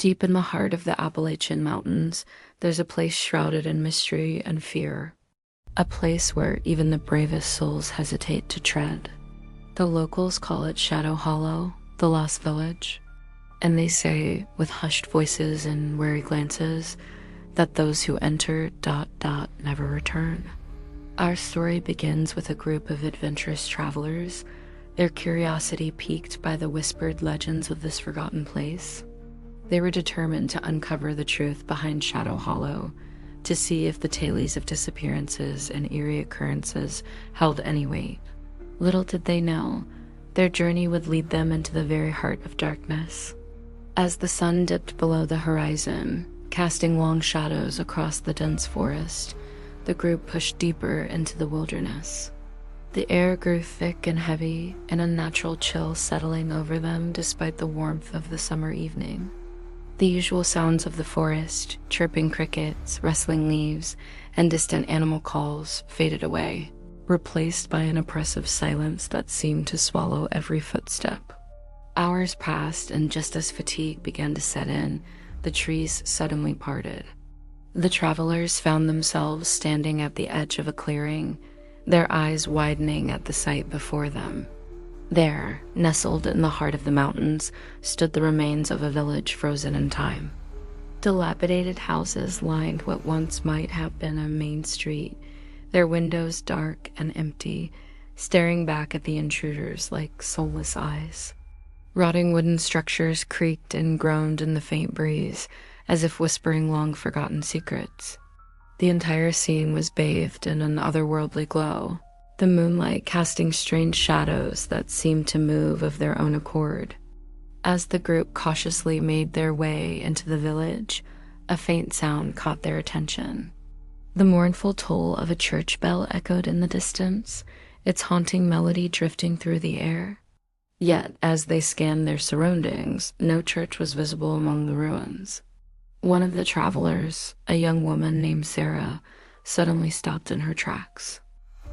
Deep in the heart of the Appalachian Mountains, there's a place shrouded in mystery and fear. A place where even the bravest souls hesitate to tread. The locals call it Shadow Hollow, the Lost Village, and they say, with hushed voices and wary glances, that those who enter ... never return. Our story begins with a group of adventurous travelers, their curiosity piqued by the whispered legends of this forgotten place. They were determined to uncover the truth behind Shadow Hollow, to see if the tales of disappearances and eerie occurrences held any weight. Little did they know, their journey would lead them into the very heart of darkness. As the sun dipped below the horizon, casting long shadows across the dense forest, the group pushed deeper into the wilderness. The air grew thick and heavy, an unnatural chill settling over them despite the warmth of the summer evening. The usual sounds of the forest, chirping crickets, rustling leaves, and distant animal calls faded away, replaced by an oppressive silence that seemed to swallow every footstep. Hours passed, and just as fatigue began to set in, the trees suddenly parted. The travelers found themselves standing at the edge of a clearing, their eyes widening at the sight before them. There, nestled in the heart of the mountains, stood the remains of a village frozen in time. Dilapidated houses lined what once might have been a main street, their windows dark and empty, staring back at the intruders like soulless eyes. Rotting wooden structures creaked and groaned in the faint breeze, as if whispering long-forgotten secrets. The entire scene was bathed in an otherworldly glow, the moonlight casting strange shadows that seemed to move of their own accord. As the group cautiously made their way into the village, a faint sound caught their attention. The mournful toll of a church bell echoed in the distance, its haunting melody drifting through the air. Yet, as they scanned their surroundings, no church was visible among the ruins. One of the travelers, a young woman named Sarah, suddenly stopped in her tracks.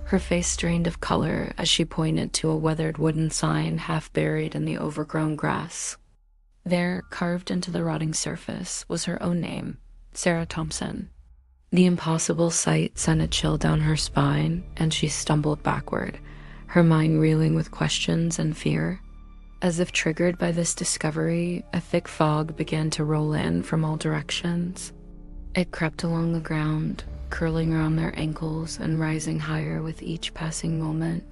Her face drained of color as she pointed to a weathered wooden sign half buried in the overgrown grass. There, carved into the rotting surface, was her own name, Sarah Thompson. The impossible sight sent a chill down her spine, and she stumbled backward, her mind reeling with questions and fear. As if triggered by this discovery, a thick fog began to roll in from all directions. It crept along the ground, curling around their ankles and rising higher with each passing moment.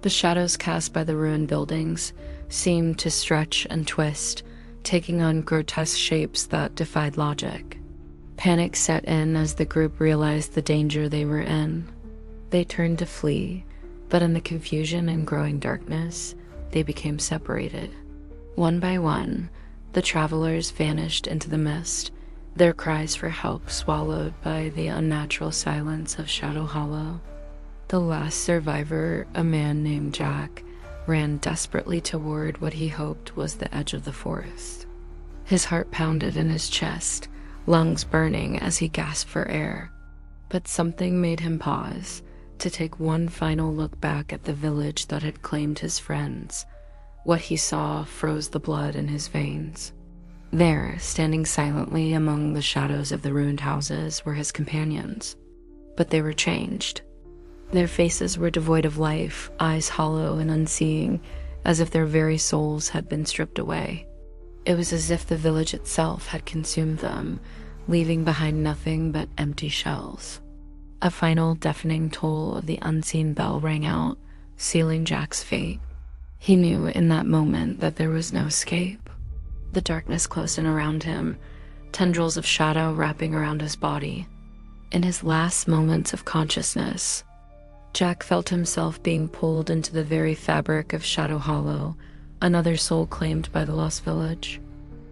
The shadows cast by the ruined buildings seemed to stretch and twist, taking on grotesque shapes that defied logic. Panic set in as the group realized the danger they were in. They turned to flee, but in the confusion and growing darkness, they became separated. One by one, the travelers vanished into the mist, their cries for help swallowed by the unnatural silence of Shadow Hollow. The last survivor, a man named Jack, ran desperately toward what he hoped was the edge of the forest. His heart pounded in his chest, lungs burning as he gasped for air. But something made him pause, to take one final look back at the village that had claimed his friends. What he saw froze the blood in his veins. There, standing silently among the shadows of the ruined houses, were his companions. But they were changed. Their faces were devoid of life, eyes hollow and unseeing, as if their very souls had been stripped away. It was as if the village itself had consumed them, leaving behind nothing but empty shells. A final deafening toll of the unseen bell rang out, sealing Jack's fate. He knew in that moment that there was no escape. The darkness closed in around him, tendrils of shadow wrapping around his body. In his last moments of consciousness, Jack felt himself being pulled into the very fabric of Shadow Hollow, another soul claimed by the Lost Village.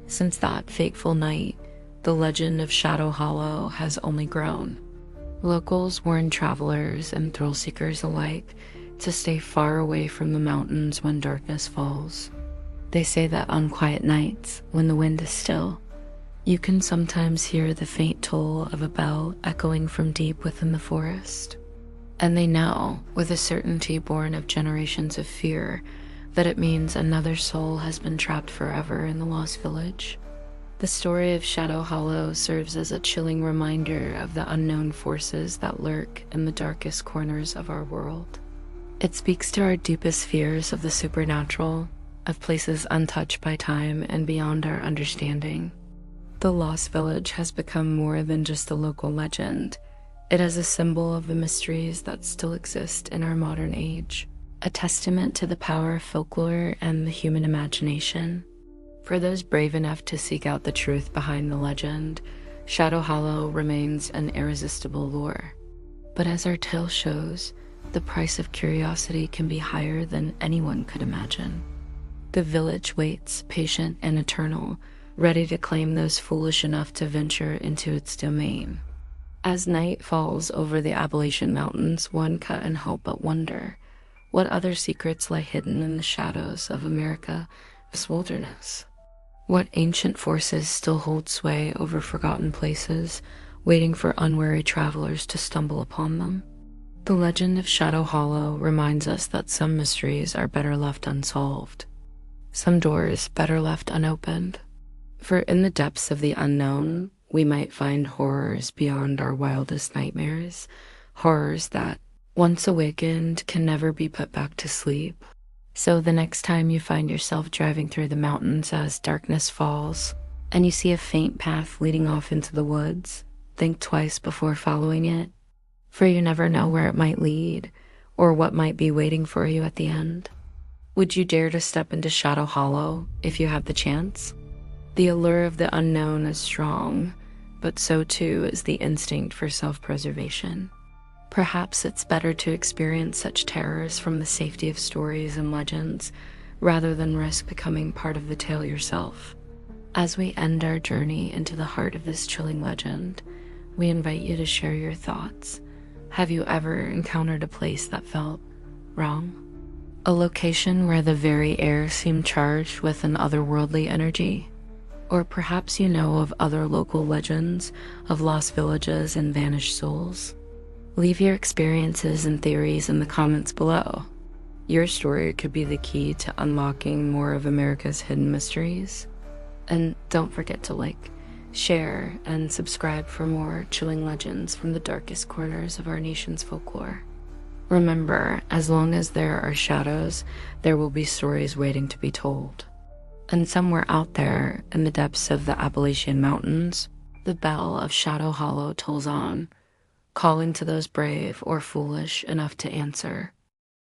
Since that fateful night, the legend of Shadow Hollow has only grown. Locals warn travelers and thrill-seekers alike to stay far away from the mountains when darkness falls. They say that on quiet nights, when the wind is still, you can sometimes hear the faint toll of a bell echoing from deep within the forest. And they know, with a certainty born of generations of fear, that it means another soul has been trapped forever in the Lost Village. The story of Shadow Hollow serves as a chilling reminder of the unknown forces that lurk in the darkest corners of our world. It speaks to our deepest fears of the supernatural, of places untouched by time and beyond our understanding. The Lost Village has become more than just a local legend. It is a symbol of the mysteries that still exist in our modern age, a testament to the power of folklore and the human imagination. For those brave enough to seek out the truth behind the legend, Shadow Hollow remains an irresistible lure. But as our tale shows, the price of curiosity can be higher than anyone could imagine. The village waits, patient and eternal, ready to claim those foolish enough to venture into its domain. As night falls over the Appalachian Mountains, one can't help but wonder, what other secrets lie hidden in the shadows of America's wilderness? What ancient forces still hold sway over forgotten places, waiting for unwary travelers to stumble upon them? The legend of Shadow Hollow reminds us that some mysteries are better left unsolved, some doors better left unopened. For in the depths of the unknown, we might find horrors beyond our wildest nightmares, horrors that, once awakened, can never be put back to sleep. So the next time you find yourself driving through the mountains as darkness falls, and you see a faint path leading off into the woods, think twice before following it, for you never know where it might lead, or what might be waiting for you at the end. Would you dare to step into Shadow Hollow if you have the chance? The allure of the unknown is strong, but so too is the instinct for self-preservation. Perhaps it's better to experience such terrors from the safety of stories and legends, rather than risk becoming part of the tale yourself. As we end our journey into the heart of this chilling legend, we invite you to share your thoughts. Have you ever encountered a place that felt wrong? A location where the very air seemed charged with an otherworldly energy? Or perhaps you know of other local legends of lost villages and vanished souls? Leave your experiences and theories in the comments below. Your story could be the key to unlocking more of America's hidden mysteries. And don't forget to like, share, and subscribe for more chilling legends from the darkest corners of our nation's folklore. Remember, as long as there are shadows, there will be stories waiting to be told. And somewhere out there, in the depths of the Appalachian Mountains, the bell of Shadow Hollow tolls on, calling to those brave or foolish enough to answer.